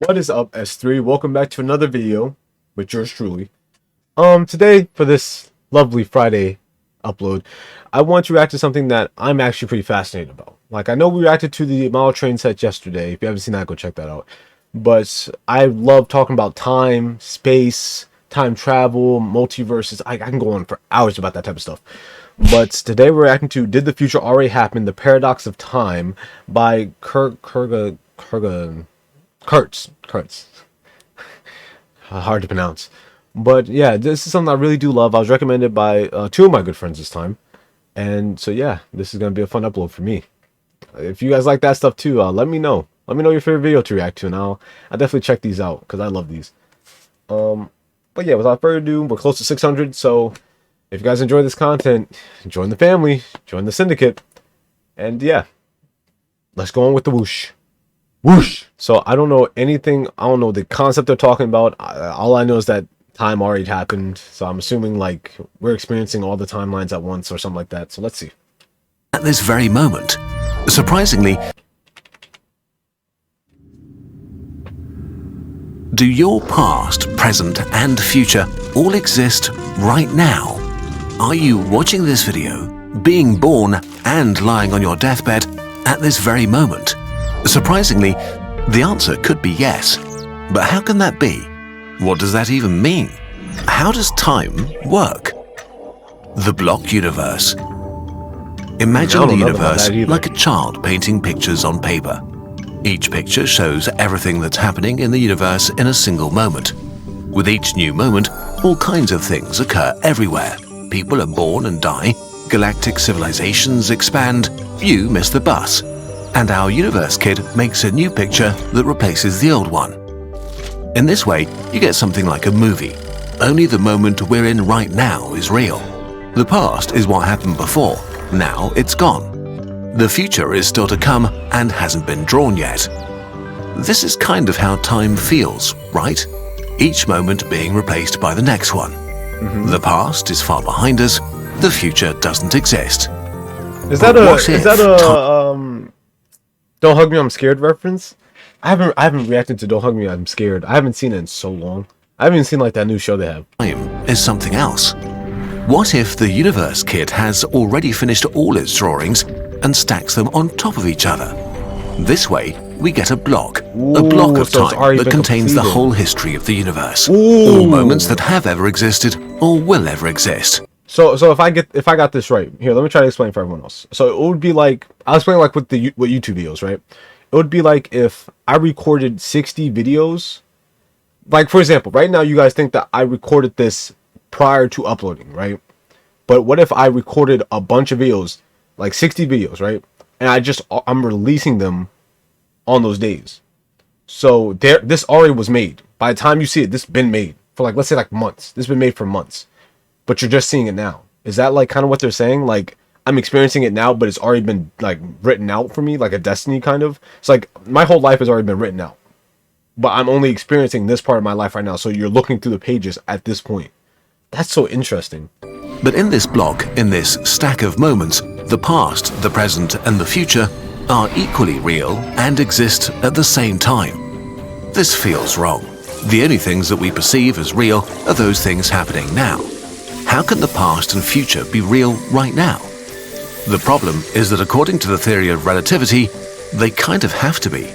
What is up, S3? Welcome back to another video with yours truly. Today, for this lovely Friday upload, I want to react to something that I'm actually pretty fascinated about. Like, I know we reacted to the model train set yesterday. If you haven't seen that, go check that out. But I love talking about time, space, time travel, multiverses. I can go on for hours about that type of stuff. But today we're reacting to Did the Future Already Happen? The Paradox of Time by Kurtz. Hard to pronounce. But yeah, this is something I really do love. I was recommended by two of my good friends this time. And so yeah, this is going to be a fun upload for me. If you guys like that stuff too, let me know. Let me know your favorite video to react to, and I'll definitely check these out because I love these. But yeah, without further ado, we're close to 600, so if you guys enjoy this content, join the family, join the syndicate, and yeah, let's go on with the whoosh. Whoosh! So I don't know anything, I don't know the concept they're talking about. All I know is that time already happened, so I'm assuming like we're experiencing all the timelines at once or something like that, so let's see. At this very moment, surprisingly, do your past, present, and future all exist right now? Are you watching this video, being born, and lying on your deathbed at this very moment? Surprisingly, the answer could be yes. But how can that be? What does that even mean? How does time work? The block universe. Imagine the universe like a child painting pictures on paper. Each picture shows everything that's happening in the universe in a single moment. With each new moment, all kinds of things occur everywhere. People are born and die, galactic civilizations expand, you miss the bus, and our universe kid makes a new picture that replaces the old one. In this way, you get something like a movie. Only the moment we're in right now is real. The past is what happened before, now it's gone. The future is still to come and hasn't been drawn yet. This is kind of how time feels, right? Each moment being replaced by the next one. The past is far behind us, the future doesn't exist. Is that a Don't Hug Me, I'm Scared reference? I haven't reacted to Don't Hug Me, I'm Scared. I haven't seen it in so long. I haven't even seen like that new show they have. Time is something else. What if the universe kid has already finished all its drawings and stacks them on top of each other? This way, we get a block of time that contains the whole history of the universe. All moments that have ever existed or will ever exist. So if I got this right, here, let me try to explain for everyone else. So it would be like, I'll explain like with YouTube videos, right? It would be like if I recorded 60 videos. Like, for example, right now you guys think that I recorded this prior to uploading, right? But what if I recorded a bunch of videos, like 60 videos, right? And I'm releasing them on those days. So this already was made. By the time you see it, this has been made for like, let's say like months. This has been made for months, but you're just seeing it now. Is that like kind of what they're saying? Like, I'm experiencing it now, but it's already been like written out for me, like a destiny kind of. It's like my whole life has already been written out, but I'm only experiencing this part of my life right now. So you're looking through the pages at this point. That's so interesting. But in this block, in this stack of moments, the past, the present, and the future are equally real and exist at the same time. This feels wrong. The only things that we perceive as real are those things happening now. How can the past and future be real right now? The problem is that according to the theory of relativity, they kind of have to be.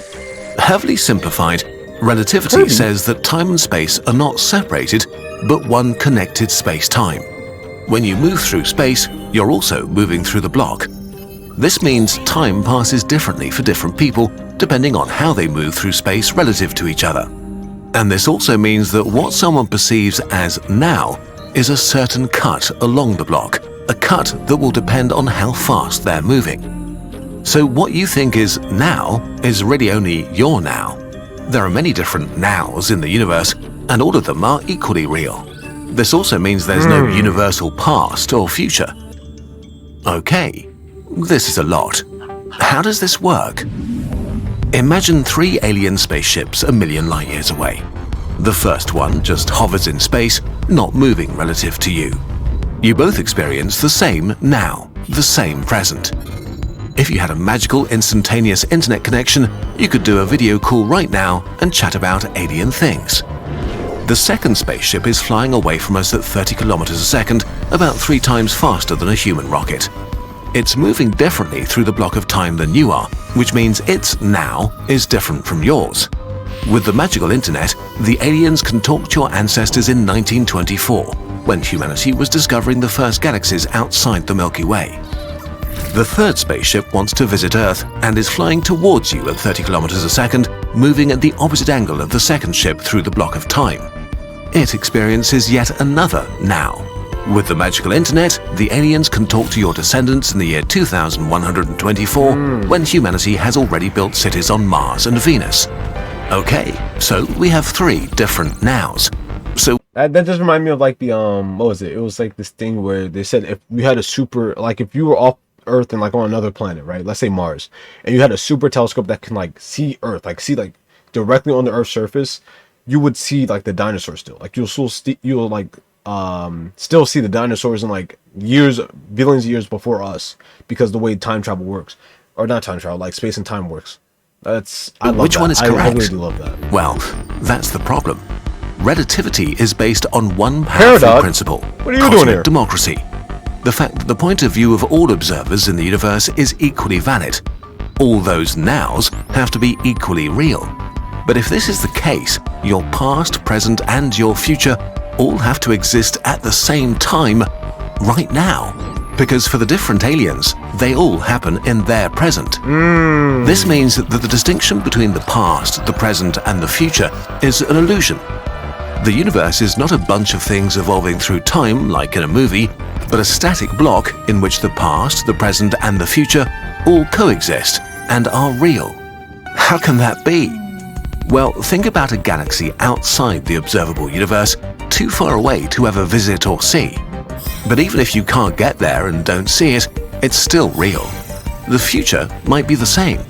Heavily simplified, relativity says that time and space are not separated, but one connected space-time. When you move through space, you're also moving through the block. This means time passes differently for different people, depending on how they move through space relative to each other. And this also means that what someone perceives as now is a certain cut along the block, a cut that will depend on how fast they're moving. So what you think is now is really only your now. There are many different nows in the universe, and all of them are equally real. This also means there's no universal past or future. Okay, this is a lot. How does this work? Imagine 3 alien spaceships a million light years away. The first one just hovers in space, not moving relative to you. You both experience the same now, the same present. If you had a magical instantaneous internet connection, you could do a video call right now and chat about alien things. The second spaceship is flying away from us at 30 kilometers a second, about 3 times faster than a human rocket. It's moving differently through the block of time than you are, which means its now is different from yours. With the magical internet, the aliens can talk to your ancestors in 1924, when humanity was discovering the first galaxies outside the Milky Way. The third spaceship wants to visit Earth and is flying towards you at 30 kilometers a second, moving at the opposite angle of the second ship through the block of time. It experiences yet another now. With the magical internet, the aliens can talk to your descendants in the year 2124, when humanity has already built cities on Mars and Venus. Okay, so we have 3 different nows. So that just reminded me of like the what was it? It was like this thing where they said if we had a super, like if you were off Earth and like on another planet, right? Let's say Mars, and you had a super telescope that can like see Earth, like see like directly on the Earth's surface, you would see like the dinosaurs still. Like you'll still see the dinosaurs in like years, billions of years before us, because the way time travel works, or not time travel, like space and time works. Which one is correct? I really do love that. Well, that's the problem. Relativity is based on one powerful principle: what are you doing here? Democracy. The fact that the point of view of all observers in the universe is equally valid. All those nows have to be equally real. But if this is the case, your past, present, and your future all have to exist at the same time, right now. Because for the different aliens, they all happen in their present. This means that the distinction between the past, the present, and the future is an illusion. The universe is not a bunch of things evolving through time like in a movie, but a static block in which the past, the present, and the future all coexist and are real. How can that be? Well, think about a galaxy outside the observable universe, too far away to ever visit or see. But even if you can't get there and don't see it, it's still real. The future might be the same,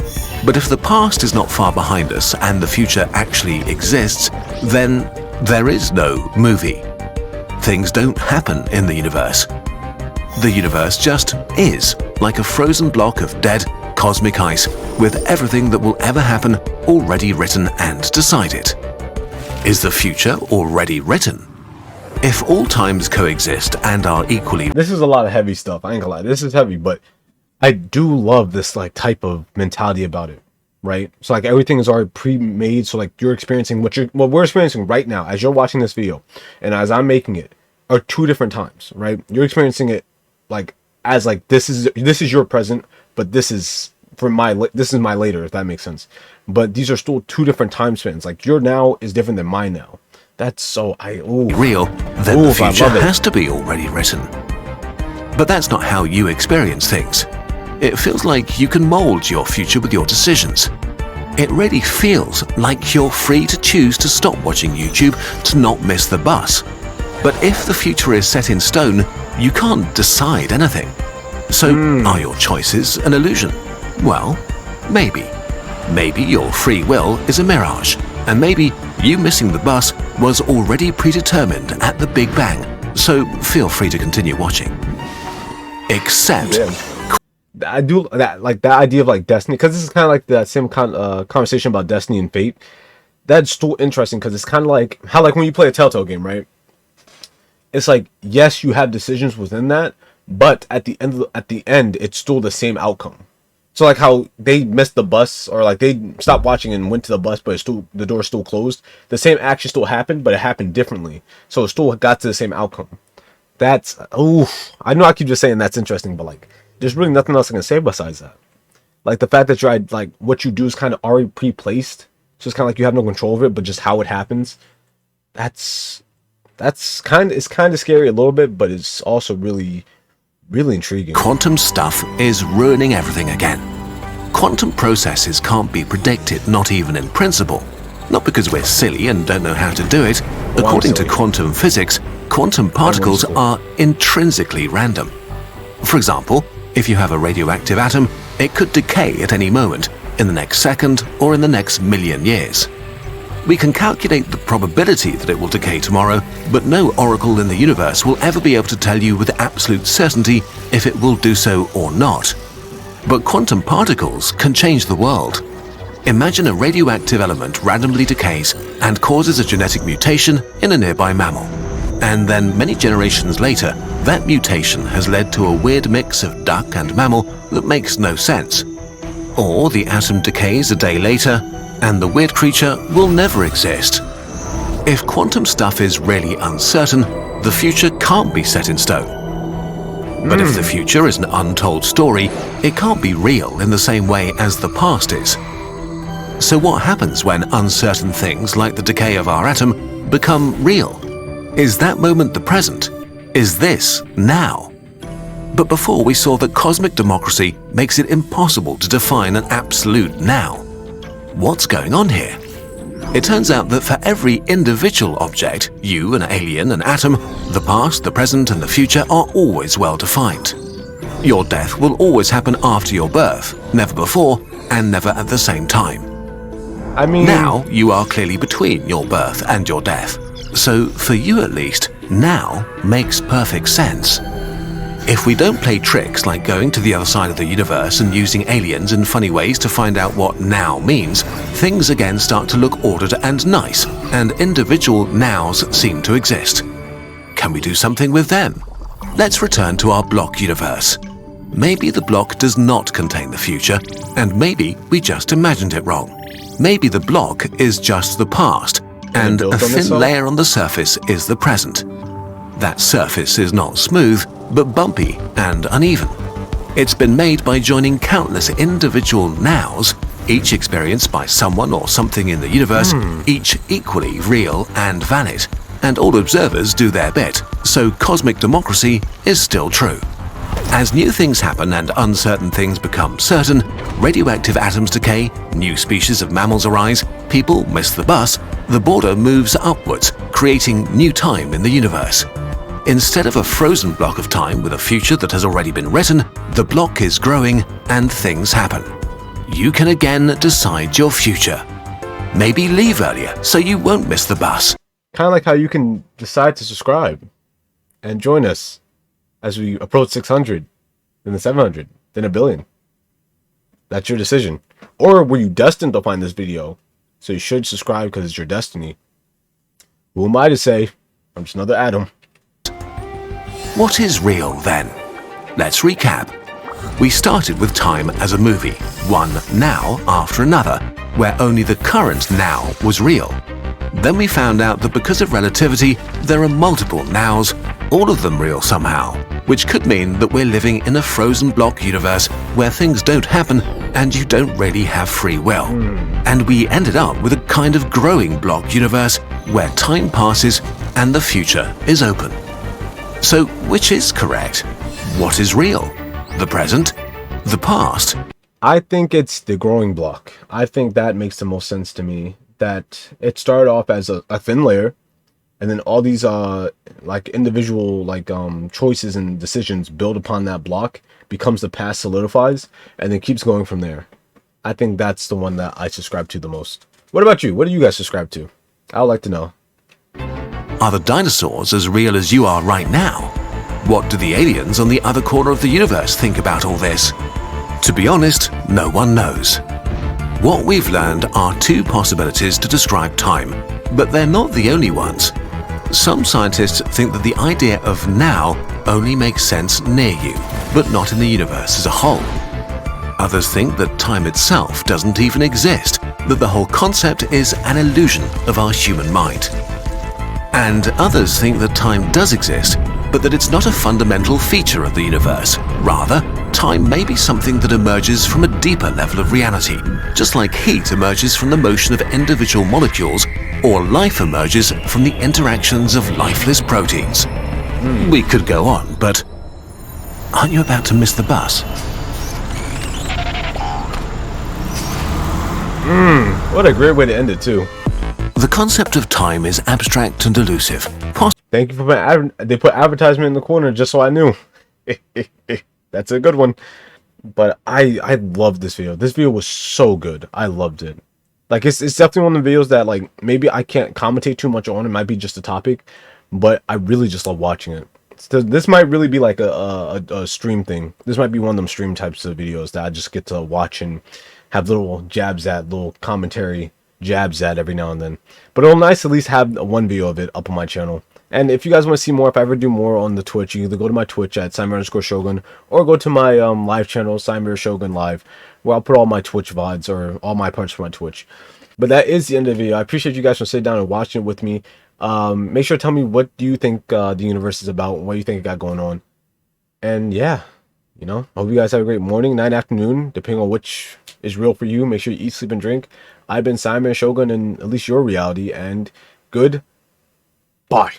but if the past is not far behind us and the future actually exists, then there is no movie. Things don't happen in the universe. The universe just is, like a frozen block of dead, cosmic ice, with everything that will ever happen already written and decided. Is the future already written? If all times coexist and are equally... This is a lot of heavy stuff, I ain't gonna lie. This is heavy, but I do love this like type of mentality about it, right? So like everything is already pre-made, so like you're experiencing what we're experiencing right now as you're watching this video and as I'm making it are 2 different times, right? You're experiencing it like as like this is your present, but this is my later, if that makes sense. But these are still 2 different time spans. Like your now is different than my now. That's so real, then the future has to be already written. But that's not how you experience things. It feels like you can mold your future with your decisions. It really feels like you're free to choose to stop watching YouTube to not miss the bus. But if the future is set in stone, you can't decide anything. So are your choices an illusion? Well, maybe. Maybe your free will is a mirage, and maybe you missing the bus was already predetermined at the Big Bang, so feel free to continue watching. Except... I do that, like that idea of like destiny, because this is kind of like that same conversation about destiny and fate. That's still interesting, because it's kind of like how like when you play a Telltale game, right? It's like, yes, you have decisions within that, but at the end, it's still the same outcome. So like how they missed the bus, or like they stopped watching and went to the bus, but it's still, the door's still closed. The same action still happened, but it happened differently. So it still got to the same outcome. That's, I know I keep just saying that's interesting, but like, there's really nothing else I can say besides that. Like the fact that you're like, what you do is kind of already pre-placed. So it's kind of like you have no control of it, but just how it happens. It's kind of scary a little bit, but it's also really intriguing. Quantum stuff is ruining everything again. Quantum processes can't be predicted, not even in principle. Not because we're silly and don't know how to do it. According to quantum physics, quantum particles are intrinsically random. For example, if you have a radioactive atom, it could decay at any moment, in the next second or in the next million years. We can calculate the probability that it will decay tomorrow, but no oracle in the universe will ever be able to tell you with absolute certainty if it will do so or not. But quantum particles can change the world. Imagine a radioactive element randomly decays and causes a genetic mutation in a nearby mammal. And then many generations later, that mutation has led to a weird mix of duck and mammal that makes no sense. Or the atom decays a day later, and the weird creature will never exist. If quantum stuff is really uncertain, the future can't be set in stone. But if the future is an untold story, it can't be real in the same way as the past is. So what happens when uncertain things like the decay of our atom become real? Is that moment the present? Is this now? But before we saw that cosmic democracy makes it impossible to define an absolute now. What's going on here? It turns out that for every individual object, you, an alien, an atom, the past, the present, and the future are always well defined. Your death will always happen after your birth, never before, and never at the same time. I mean, now you are clearly between your birth and your death. So for you at least, now makes perfect sense. If we don't play tricks like going to the other side of the universe and using aliens in funny ways to find out what now means, things again start to look ordered and nice, and individual nows seem to exist. Can we do something with them? Let's return to our block universe. Maybe the block does not contain the future, and maybe we just imagined it wrong. Maybe the block is just the past, and a thin layer on the surface is the present. That surface is not smooth, but bumpy and uneven. It's been made by joining countless individual nows, each experienced by someone or something in the universe, each equally real and valid. And all observers do their bit, so cosmic democracy is still true. As new things happen and uncertain things become certain, radioactive atoms decay, new species of mammals arise, people miss the bus, the border moves upwards, creating new time in the universe. Instead of a frozen block of time with a future that has already been written, the block is growing and things happen. You can again decide your future. Maybe leave earlier so you won't miss the bus. kind of like how you can decide to subscribe and join us as we approach 600, then the 700, then a billion. That's your decision. Or were you destined to find this video? So you should subscribe because it's your destiny. Who am I to say? I'm just another atom. What is real then? Let's recap. We started with time as a movie, one now after another, where only the current now was real. Then we found out that because of relativity, there are multiple nows, all of them real somehow, which could mean that we're living in a frozen block universe where things don't happen and you don't really have free will. And we ended up with a kind of growing block universe where time passes and the future is open. So which is correct? What is real? The present? The past? I think it's the growing block. I think that makes the most sense to me. That it started off as a thin layer, and then all these like individual choices and decisions build upon that block, becomes the past, solidifies, and then keeps going from there. I think that's the one that I subscribe to the most. What about you? What do you guys subscribe to? I would like to know. Are the dinosaurs as real as you are right now? What do the aliens on the other corner of the universe think about all this? To be honest, no one knows. What we've learned are two possibilities to describe time, but they're not the only ones. Some scientists think that the idea of now only makes sense near you, but not in the universe as a whole. Others think that time itself doesn't even exist, that the whole concept is an illusion of our human mind. And others think that time does exist, but that it's not a fundamental feature of the universe. Rather, time may be something that emerges from a deeper level of reality, just like heat emerges from the motion of individual molecules, or life emerges from the interactions of lifeless proteins. We could go on, but aren't you about to miss the bus? What a great way to end it too. The concept of time is abstract and elusive. Thank you for putting they put advertisement in the corner just so I knew. That's a good one. But I love this video. This video was so good. I loved it. Like it's definitely one of the videos that like maybe I can't commentate too much on. It might be just a topic, but I really just love watching it. So this might really be like a stream thing. This might be one of them stream types of videos that I just get to watch and have little jabs at, little commentary jabs at every now and then. But it'll nice at least have one video of it up on my channel. And if you guys want to see more, if I ever do more on the Twitch, you either go to my Twitch at Saimir_Shogun or go to my live channel, Saimir Shogun Live, where I'll put all my Twitch VODs or all my parts for my Twitch. But that is the end of the video. I appreciate you guys for sitting down and watching it with me. Make sure to tell me what do you think the universe is about, what do you think it got going on. And yeah, you know, I hope you guys have a great morning, night, afternoon, depending on which is real for you. Make sure you eat, sleep, and drink. I've been Saimir Shogun in at least your reality, and good bye.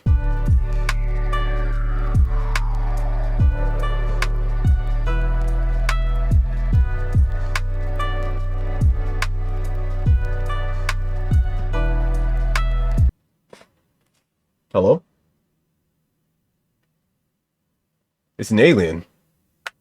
Hello? It's an alien.